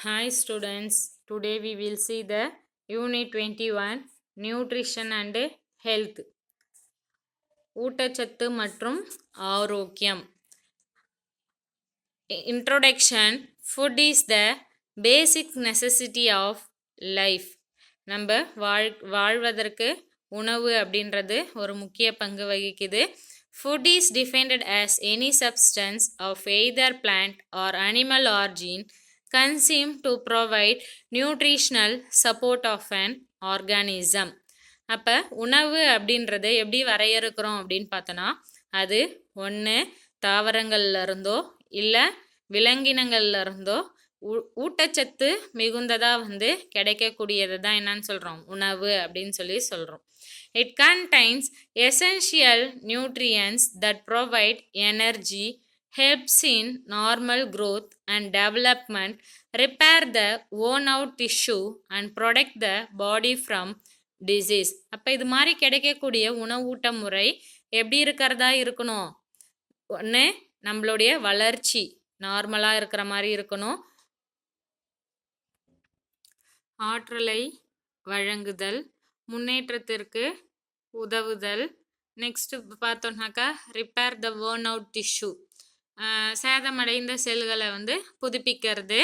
Hi students, today we will see the Unit 21 Nutrition and Health. ஊட்டச்சத்து மற்றும் ஆரோக்கியம். Introduction. Food is the basic necessity of life. நம்ம வாழ்வதற்கு உணவு அப்படின்றது ஒரு முக்கிய பங்கு வகிக்குது. Food is defined as any substance of either plant or animal origin consumed to provide nutritional support of an organism. அப்போ உணவு அப்படின்றத எப்படி வரையறுக்கிறோம் அப்படின்னு பார்த்தோன்னா, அது ஒன்று தாவரங்கள்ல இருந்தோ இல்லை விலங்கினங்கள்ல இருந்தோ ஊட்டச்சத்து மிகுந்ததாக கிடைக்கக்கூடியது தான் என்னன்னு சொல்கிறோம், உணவு அப்படின்னு சொல்கிறோம். It contains essential nutrients that provide energy, helps in normal growth and development, repair the worn out tissue and protect the body from disease. அப்போ இது மாதிரி கிடைக்கக்கூடிய உணவூட்ட முறை எப்படி இருக்கிறதா இருக்கணும்? ஒன்று, நம்மளுடைய வளர்ச்சி நார்மலாக இருக்கிற மாதிரி இருக்கணும். ஆற்றலை வழங்குதல், முன்னேற்றத்திற்கு உதவுதல். நெக்ஸ்ட் பார்த்தோம்னாக்கா repair the worn out tissue, சேதமடைந்த செல்களை புதுப்பிக்கிறது.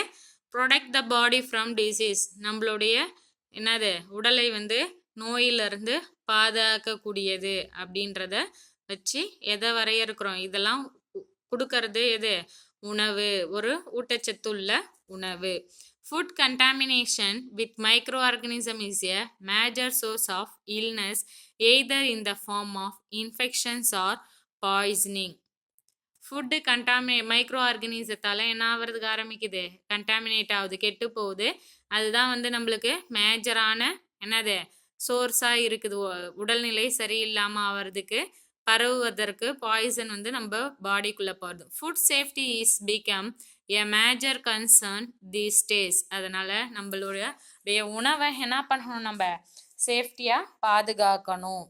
Protect the body from disease, நம்மளுடைய உடலை நோயிலிருந்து பாதுகாக்கக்கூடியது அப்படின்றத வச்சு எதை வரையறுக்கிறோம்? இதெல்லாம் கொடுக்கறது எது? உணவு, ஒரு ஊட்டச்சத்துள்ள உணவு. Food contamination with microorganism is a major source of illness, either in the form of infections or poisoning. Food micro ஆர்கனிசத்தால் என்ன ஆகிறதுக்கு ஆரம்பிக்குது? கண்டாமினேட் ஆகுது, கெட்டு போகுது. அதுதான் நம்மளுக்கு மேஜரான சோர்ஸாக இருக்குது. உடல்நிலை சரியில்லாமல் ஆகிறதுக்கு, பரவுவதற்கு பாய்சன் நம்ம பாடிக்குள்ளே போகிறது. Food safety is become a major concern these days. அதனால் நம்மளுடைய உணவை என்ன பண்ணணும்? நம்ம சேஃப்டியாக பாதுகாக்கணும்.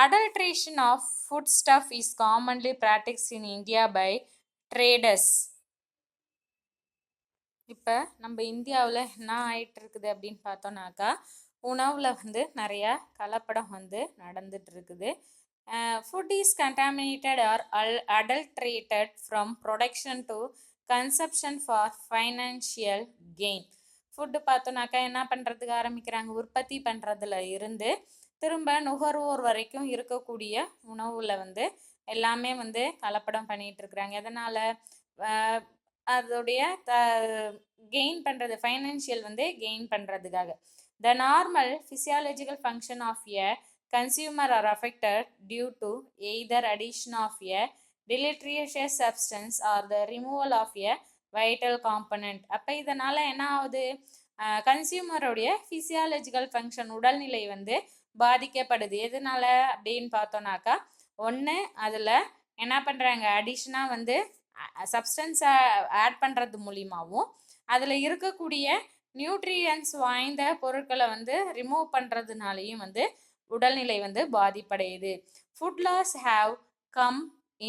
Adulteration of food stuff is commonly practiced in India by traders. இப்போ நம்ம இந்தியாவில் என்ன ஆயிட்டு இருக்குது அப்படின்னு பார்த்தோன்னாக்கா, உணவில் நிறையா கலப்படம் நடந்துட்டு இருக்குது. Food is contaminated or adulterated from production to consumption for financial gain. Food பார்த்தோன்னாக்கா என்ன பண்ணுறதுக்கு ஆரம்பிக்கிறாங்க? உற்பத்தி பண்ணுறதுல இருந்து திரும்ப நுகர்வோர் வரைக்கும் இருக்கக்கூடிய உணவில் எல்லாமே கலப்படம் பண்ணிகிட்டு இருக்கிறாங்க. எதனால்? அதோடைய கெயின் பண்ணுறது, ஃபைனான்ஷியல் கெயின் பண்ணுறதுக்காக. The normal physiological function of a consumer are affected due to either addition of a deleterious substance or the removal of a vital component. அப்போ இதனால் என்ன ஆகுது? கன்சியூமருடைய ஃபிசியாலஜிக்கல் ஃபங்க்ஷன், உடல்நிலை பாதிக்கப்படுது. எதனால அப்படின்னு பார்த்தோன்னாக்கா, ஒன்று அதில் என்ன பண்ணுறாங்க? அடிஷனாக சப்ஸ்டன்ஸை ஆட் பண்ணுறது மூலியமாகவும், அதில் இருக்கக்கூடிய நியூட்ரியன்ஸ் வாய்ந்த பொருட்களை ரிமூவ் பண்ணுறதுனாலையும் உடல்நிலை பாதிப்படையுது. Food laws have come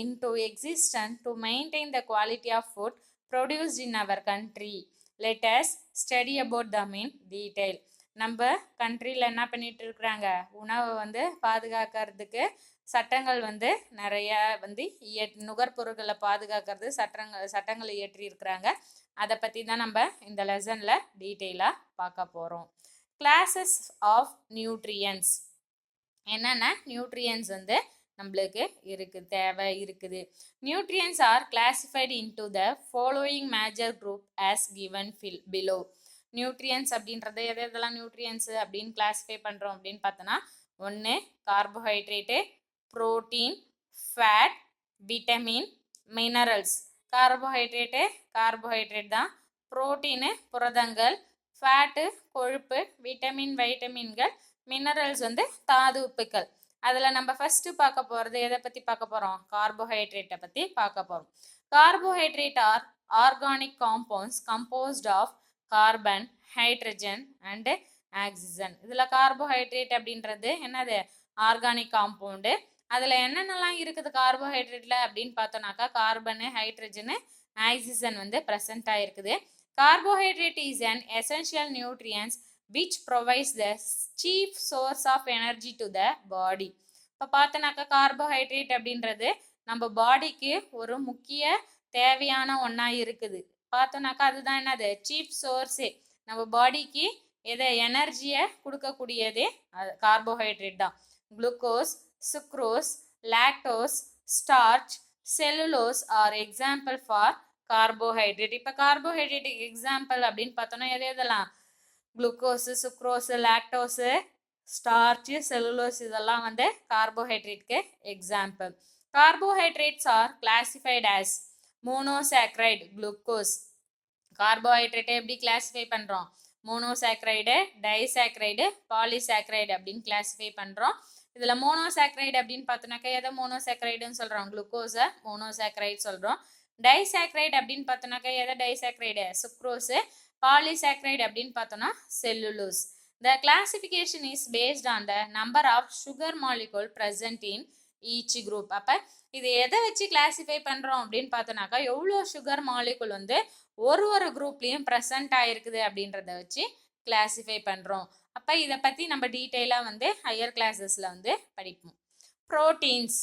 into existence to maintain the quality of food produced in our country. Let us study about them in detail. நம்ம கண்ட்ரியில் என்ன பண்ணிட்டு இருக்கிறாங்க? உணவை பாதுகாக்கிறதுக்கு சட்டங்கள் நிறைய நுகர்பொருட்களை பாதுகாக்கிறது சட்டங்களை இயற்றி இருக்கிறாங்க. அதை பற்றி தான் நம்ம இந்த லெசனில் டீட்டெயிலாக பார்க்க போகிறோம். Classes of nutrients. என்னென்ன நியூட்ரியன்ஸ் நம்மளுக்கு தேவை இருக்குது? Nutrients are classified into the following major group as given below. Nutrients அப்படின்றது எதெல்லாம் நியூட்ரியன்ஸ் அப்படின்னு கிளாஸிஃபை பண்ணுறோம் அப்படின்னு பார்த்தோன்னா, ஒன்று carbohydrate, protein, fat, vitamin, minerals. Carbohydrate தான். புரோட்டீனு புரதங்கள், ஃபேட்டு கொழுப்பு, வைட்டமின்கள், மினரல்ஸ் தாது உப்புக்கள். அதில் நம்ம ஃபஸ்ட்டு பார்க்க போகிறது எதை பற்றி பார்க்க போகிறோம்? கார்போஹைட்ரேட்டை பற்றி பார்க்க போகிறோம். Carbohydrate are organic compounds composed of carbon, hydrogen and oxygen. இதில் கார்போஹைட்ரேட் அப்படின்றது என்னது? Organic compound. அதில் என்னென்னலாம் இருக்குது கார்போஹைட்ரேட்டில் அப்படின்னு பார்த்தோன்னாக்கா, கார்பனு, ஹைட்ரஜனு, ஆக்சிஜன் ப்ரெசண்ட் ஆகிருக்குது. Carbohydrate is an essential nutrient which provides the chief source of energy to the body. இப்போ பார்த்தோன்னாக்கா கார்போஹைட்ரேட் அப்படின்றது நம்ம பாடிக்கு ஒரு முக்கிய தேவையான ஒன்றா இருக்குது. பார்த்தோன்னாக்கா அதுதான் என்னது சீஃப் சோர்ஸே நம்ம பாடிக்கு எதை எனர்ஜியை கொடுக்கக்கூடியதே அது கார்போஹைட்ரேட் தான். Glucose, sucrose, lactose, starch, cellulose are example for carbohydrate. இப்போ கார்போஹைட்ரேட்டுக்கு எக்ஸாம்பிள் அப்படின்னு பார்த்தோன்னா எது எதெல்லாம் glucose, sucrose, lactose, starch, cellulose இதெல்லாம் வந்து கார்போஹைட்ரேட்க்கு example. Carbohydrates are classified as monosaccharide glucose. கார்போஹைட்ரேட்டை எப்படி கிளாஸிஃபை பண்ணுறோம்? மோனோசாக்ரைடு, டைசாக்ரைடு, பாலிசாக்ரைடு அப்படின்னு கிளாஸிஃபை பண்ணுறோம். இதில் மோனோசாக்ரைடு அப்படின்னு பார்த்தோன்னாக்கா எதை மோனோசாக்ரைடுன்னு சொல்கிறோம்? குளுக்கோஸை மோனோசாக்ரைடு சொல்கிறோம். டைசாக்ரைடு அப்படின்னு பார்த்தோன்னாக்கா எதை டைசாக்ரைடு? சுக்ரோஸு. பாலிசாக்ரைடு அப்படின்னு பார்த்தோன்னா cellulose. The classification is based on the number of sugar molecule present in each group. அப்போ இது எதை வச்சு கிளாஸிஃபை பண்ணுறோம் அப்படின்னு பார்த்தோன்னாக்கா எவ்வளோ சுகர் மாலிகுல் வந்து ஒரு குரூப்லேயும் ப்ரெசண்ட் ஆகிருக்குது அப்படின்றத வச்சு கிளாஸிஃபை பண்ணுறோம். அப்போ இதை பற்றி நம்ம டீட்டெயிலாக வந்து ஹையர் கிளாஸஸில் வந்து படிப்போம். Proteins.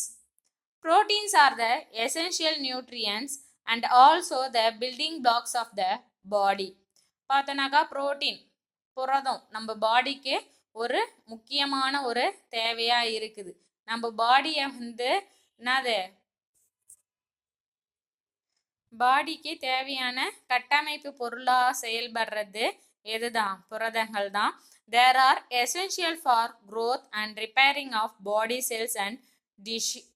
Proteins are the essential nutrients and also the building blocks of the body. பார்த்தோன்னாக்கா புரோட்டீன் புரதம் நம்ம பாடிக்கு ஒரு முக்கியமான ஒரு தேவையாக இருக்குது. நம்ம பாடியை வந்து என்னது பாடிக்கு தேவையான கட்டமைப்பு பொருளாக செயல்படுறது எதுதான்? புரதங்கள் தான். There are essential for growth and repairing of body cells and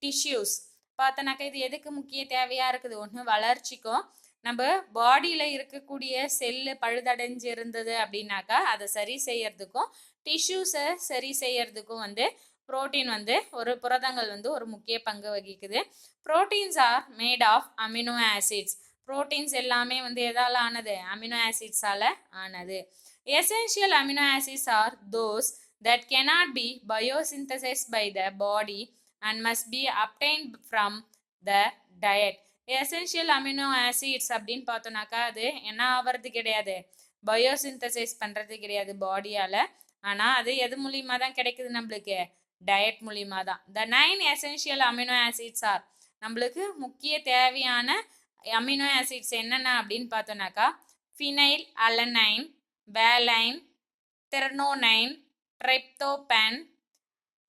tissues. பார்த்தோன்னாக்கா இது எதுக்கு முக்கிய தேவையாக இருக்குது? ஒன்று வளர்ச்சிக்கும், நம்ம பாடியில் இருக்கக்கூடிய செல்லு பழுதடைஞ்சு இருந்தது அப்படின்னாக்கா அதை சரி செய்யறதுக்கும், டிஷ்யூஸை சரி செய்யறதுக்கும் வந்து புரோட்டீன் வந்து புரதங்கள் வந்து ஒரு முக்கிய பங்கு வகிக்குது. Proteins are made of amino acids. Proteins எல்லாமே வந்து எதால் ஆனது? அமினோ ஆசிட்ஸால் ஆனது. Essential amino acids are those that cannot be biosynthesized by the body and must be obtained from the diet. Essential amino acids அப்படின்னு பார்த்தோன்னாக்கா அது என்ன ஆகிறது கிடையாது? பயோசிந்தசைஸ் பண்ணுறது கிடையாது பாடியால். ஆனால் அது எது மூலியமாக தான் கிடைக்குது நம்மளுக்கு? டயட் மூலியமாக தான். The 9 essential amino acids are நம்மளுக்கு முக்கிய தேவையான அமினோ ஆசிட்ஸ் என்னென்ன அப்படின்னு பார்த்தோன்னாக்கா phenylalanine, valine, threonine, tryptophan,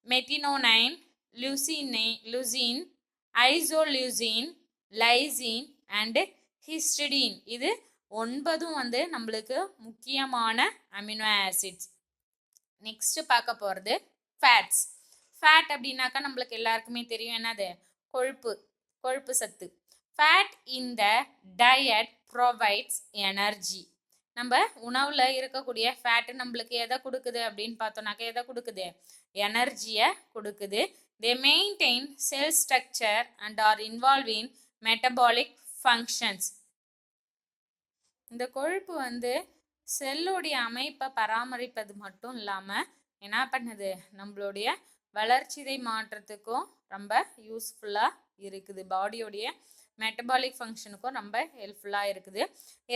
methionine, leucine, isoleucine, lysine and histidine. இது 9 வந்து நம்மளுக்கு முக்கியமான அமினோ ஆசிட்ஸ். நெக்ஸ்ட் பார்க்க போகிறது ஃபேட்ஸ். ஃபேட் அப்படின்னாக்கா நம்மளுக்கு எல்லாருக்குமே தெரியும் என்னது? கொழுப்பு சத்து. Fat in the diet provides energy. நம்ம உணவில் இருக்கக்கூடிய ஃபேட்டு நம்மளுக்கு எதை கொடுக்குது அப்படின்னு பார்த்தோன்னாக்கா எதை கொடுக்குது? எனர்ஜியை கொடுக்குது. தே maintain sell structure and are involve in metabolic functions. இந்த கொழுப்பு வந்து செல்லுடைய அமைப்பை பராமரிப்பது மட்டும் இல்லாமல் என்ன பண்ணுது? நம்மளுடைய வளர்ச்சிதை மாற்றத்துக்கும் ரொம்ப யூஸ்ஃபுல்லாக இருக்குது. பாடியோடைய மெட்டபாலிக் ஃபங்க்ஷனுக்கும் ரொம்ப ஹெல்ப்ஃபுல்லாக இருக்குது.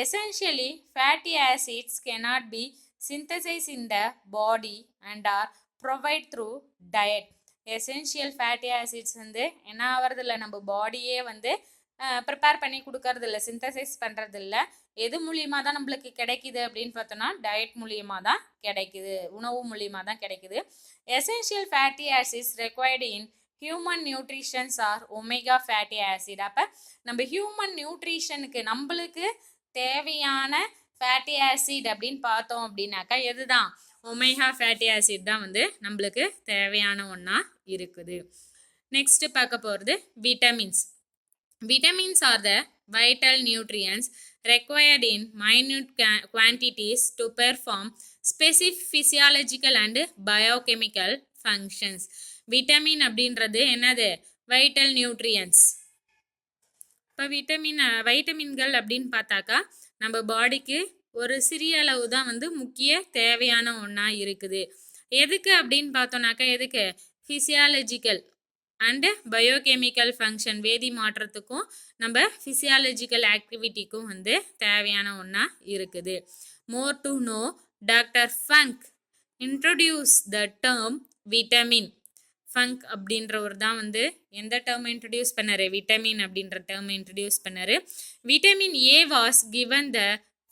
Essentially fatty acids cannot be synthesized in the body and are provided through diet. Essential fatty acids வந்து என்ன ஆகிறதில்ல? நம்ம பாடியே வந்து ப்ரிப்பேர் பண்ணி கொடுக்கறதில்ல, சிந்தசைஸ் பண்ணுறதில்ல. எது மூலியமாக தான் நம்மளுக்கு கிடைக்குது அப்படின்னு பார்த்தோன்னா டயட் மூலியமாக தான் கிடைக்குது, உணவு மூலியமாக தான் கிடைக்குது. Essential fatty acids required in human nutritions are omega fatty acid. அப்போ நம்ம ஹியூமன் நியூட்ரிஷனுக்கு நம்மளுக்கு தேவையான ஃபேட்டி ஆசிட் அப்படின்னு பார்த்தோம் அப்படின்னாக்கா எதுதான்? ஒமேகா ஃபேட்டி ஆசிட் தான் வந்து நம்மளுக்கு தேவையான ஒன்றா இருக்குது. நெக்ஸ்ட் பார்க்க போகிறது vitamins. Vitamins are the vital nutrients required in minute quantities to perform specific physiological and biochemical functions. Vitamin அப்படின்றது என்னது? Vital nutrients. இப்போ வைட்டமின்கள் அப்படின்னு பார்த்தாக்கா நம்ம பாடிக்கு ஒரு சிறிய அளவு தான் வந்து முக்கிய தேவையான ஒன்றா இருக்குது. எதுக்கு அப்படின்னு பார்த்தோன்னாக்கா எதுக்கு? ஃபிசியாலஜிக்கல் அண்டு பயோகெமிக்கல் ஃபங்க்ஷன் வேதி மாற்றத்துக்கும் நம்ம ஃபிசியாலஜிக்கல் ஆக்டிவிட்டிக்கும் வந்து தேவையான ஒன்றா இருக்குது. More to know, doctor Funk introduce the term vitamin. Funk அப்படின்றவர் தான் வந்து எந்த டேர்ம் இன்ட்ரடியூஸ் பண்ணாரு? விட்டமின் அப்படின்ற டேர்ம் இன்ட்ரடியூஸ் பண்ணாரு. Vitamin A was given the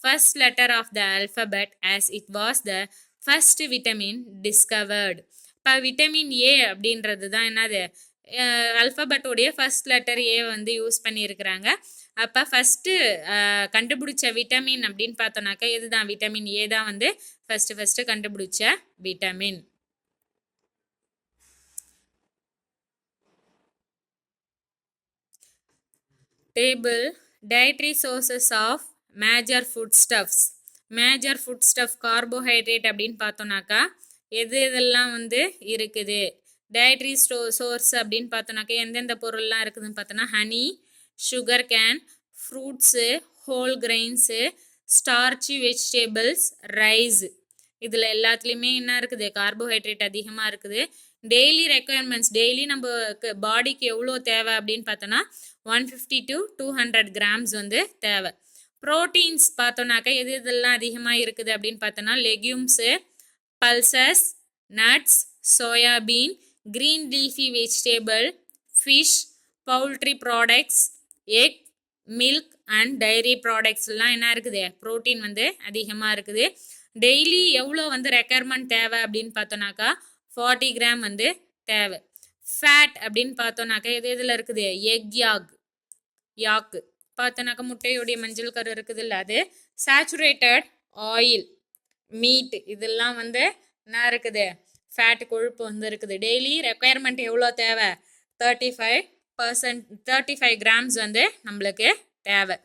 first letter of the alphabet as it was the first vitamin discovered. இப்போ vitamin A அப்படின்றது தான் என்னது? அல்ஃபபெட்டோடைய ஃபர்ஸ்ட் லெட்டர் ஏ வந்து யூஸ் பண்ணியிருக்கிறாங்க. அப்போ ஃபஸ்ட்டு கண்டுபிடிச்ச விட்டமின் அப்படின்னு பார்த்தோன்னாக்கா இதுதான் விட்டமின் ஏ தான் வந்து ஃபஸ்ட்டு கண்டுபிடிச்ச vitamin. Table dietary sources of major food stuffs. Major food stuff carbohydrate அப்படின்னு பார்த்தோன்னாக்கா எது இதெல்லாம் வந்து இருக்குது? டயட்ரி சோர்ஸ் அப்படின்னு பார்த்தோன்னாக்கா எந்தெந்த பொருள்லாம் இருக்குதுன்னு பார்த்தோன்னா honey, sugar cane, fruits, whole grains, starchy vegetables, rice. இதில் எல்லாத்துலேயுமே என்ன இருக்குது? கார்போஹைட்ரேட் அதிகமாக இருக்குது. டெய்லி ரெக்குயர்மெண்ட்ஸ், டெய்லி நம்ம பாடிக்கு எவ்வளோ தேவை அப்படின்னு பார்த்தோன்னா 150 to 200 கிராம்ஸ் வந்து தேவை. ப்ரோட்டீன்ஸ் பார்த்தோன்னாக்கா எது இதெல்லாம் அதிகமாக இருக்குது அப்படின்னு பார்த்தோன்னா legumes, pulses, nuts, soybean, green leafy vegetable, fish, poultry products, egg, milk and dairy products எல்லாம் என்ன இருக்குது? ப்ரோட்டீன் வந்து அதிகமாக இருக்குது. டெய்லி எவ்வளோ வந்து ரெக்குயர்மெண்ட் தேவை அப்படின்னு பார்த்தோன்னாக்கா 40 கிராம் வந்து தேவை. ஃபேட் அப்படின்னு பார்த்தோன்னாக்கா எது இதில் இருக்குது? எக் யாக்கு பார்த்தோன்னாக்கா முட்டையுடைய மஞ்சள் கரு இருக்குது இல்லை அது. சேச்சுரேட்டட் ஆயில், மீட், இதெல்லாம் வந்து என்ன இருக்குது? ஃபேட், கொழுப்பு வந்து இருக்குது. டெய்லி ரெக்குயர்மெண்ட் எவ்வளோ தேவை? 35 கிராம்ஸ் வந்து நம்மளுக்கு தேவை.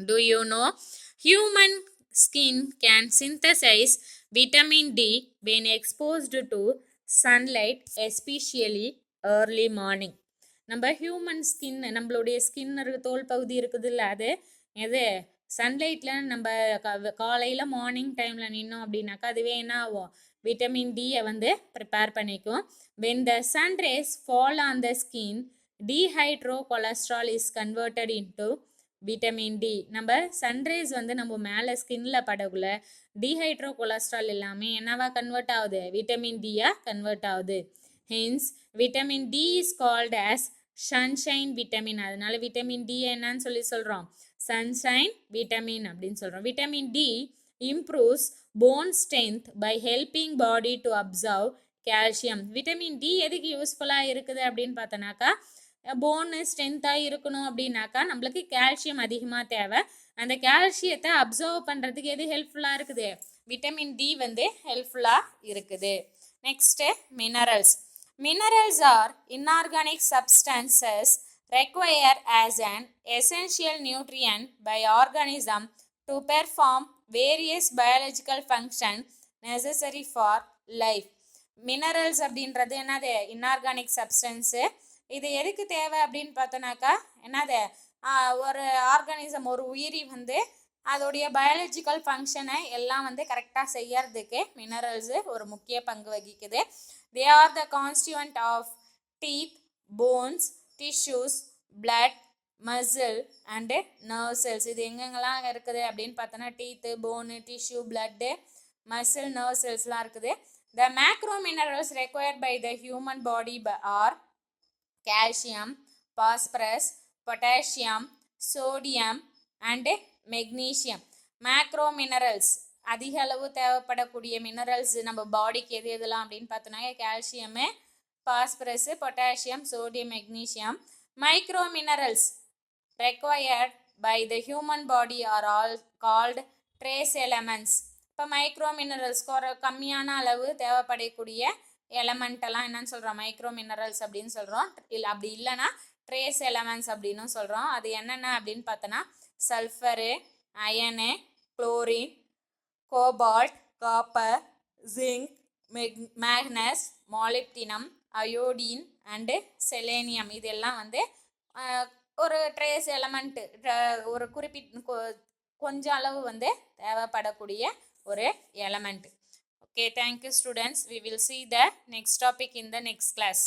Do you know human skin can synthesize vitamin D when exposed to sunlight, especially early morning. நம்ம ஹியூமன் ஸ்கின், நம்மளுடைய ஸ்கின் தோல் பகுதி இருக்குது இல்லை அது எது? சன்லைட்டில் நம்ம காலையில் மார்னிங் டைமில் நின்னோம் அப்படின்னாக்கா அதுவே என்ன ஆகும்? விட்டமின் டியை வந்து ப்ரிப்பேர் பண்ணிக்கும். when the sun rays fall on the skin, dehydrocholesterol is converted into vitamin D. நம்ம சன்ரைஸ் வந்து நம்ம மேலே ஸ்கின்ல படகுல டீஹைட்ரோ கொலஸ்ட்ரால் எல்லாமே என்னவா கன்வெர்ட் ஆகுது? விட்டமின் டியா கன்வெர்ட் ஆகுது. Hence vitamin D is called as sunshine vitamin. அதனால விட்டமின் டி என்னன்னு சொல்லி சொல்கிறோம்? சன்ஷைன் விட்டமின் அப்படின்னு சொல்கிறோம். Vitamin D improves bone strength by helping body to observe calcium. Vitamin D எதுக்கு யூஸ்ஃபுல்லாக இருக்குது அப்படின்னு பார்த்தோன்னாக்கா போனு ஸ்ட்ரென்த்தாக இருக்கணும் அப்படின்னாக்கா நம்மளுக்கு கால்சியம் அதிகமாக தேவை. அந்த கால்சியத்தை அப்சர்வ் பண்ணுறதுக்கு எது ஹெல்ப்ஃபுல்லாக இருக்குது? விட்டமின் டி வந்து ஹெல்ப்ஃபுல்லாக இருக்குது. Next minerals. Minerals R inorganic substances required as an essential nutrient by organism to perform various biological function necessary for life. Minerals அப்படின்றது என்னது? Inorganic substance. இது எதுக்கு தேவை அப்படின்னு பார்த்தோன்னாக்கா என்னது? ஒரு ஆர்கானிசம், ஒரு உயிரி வந்து அதோடைய பயாலஜிக்கல் ஃபங்க்ஷனை எல்லாம் வந்து கரெக்டாக செய்யறதுக்கு மினரல்ஸு ஒரு முக்கிய பங்கு வகிக்குது. They are the constituent of teeth, bones, tissues, blood, muscle and nerve cells. இது எங்கெங்கெல்லாம் இருக்குது அப்படின்னு பார்த்தோன்னா teeth, bone, tissue, blood, muscle, nerve செல்ஸ்லாம் இருக்குது. The macro minerals required by the human body are calcium, phosphorus, potassium, sodium and magnesium. Macro minerals அதிக அளவு தேவைப்படக்கூடிய மினரல்ஸ் நம்ம பாடிக்கு எது எதெல்லாம் அப்படின்னு பார்த்தோன்னா calcium, phosphorus, potassium, sodium, magnesium. Micro minerals required by the human body are all called trace elements. இப்போ மைக்ரோ மினரல்ஸ் கம்மியான அளவு தேவைப்படக்கூடிய எலமெண்டெல்லாம் என்னன்னு சொல்கிறோம்? மைக்ரோ மினரல்ஸ் அப்படின்னு சொல்கிறோம். இல்லை அப்படி இல்லைன்னா ட்ரேஸ் எலமெண்ட்ஸ் அப்படின்னு சொல்கிறோம். அது என்னென்ன அப்படின்னு பார்த்தோன்னா sulphur, iron, chlorine, cobalt, copper, zinc, Magnus, molybdenum, iodine and selenium. இதெல்லாம் வந்து ஒரு ட்ரேஸ் எலமெண்ட்டு, ஒரு கொஞ்சம் அளவு வந்து தேவைப்படக்கூடிய ஒரு element. Okay, thank you students. We will see the next topic in the next class.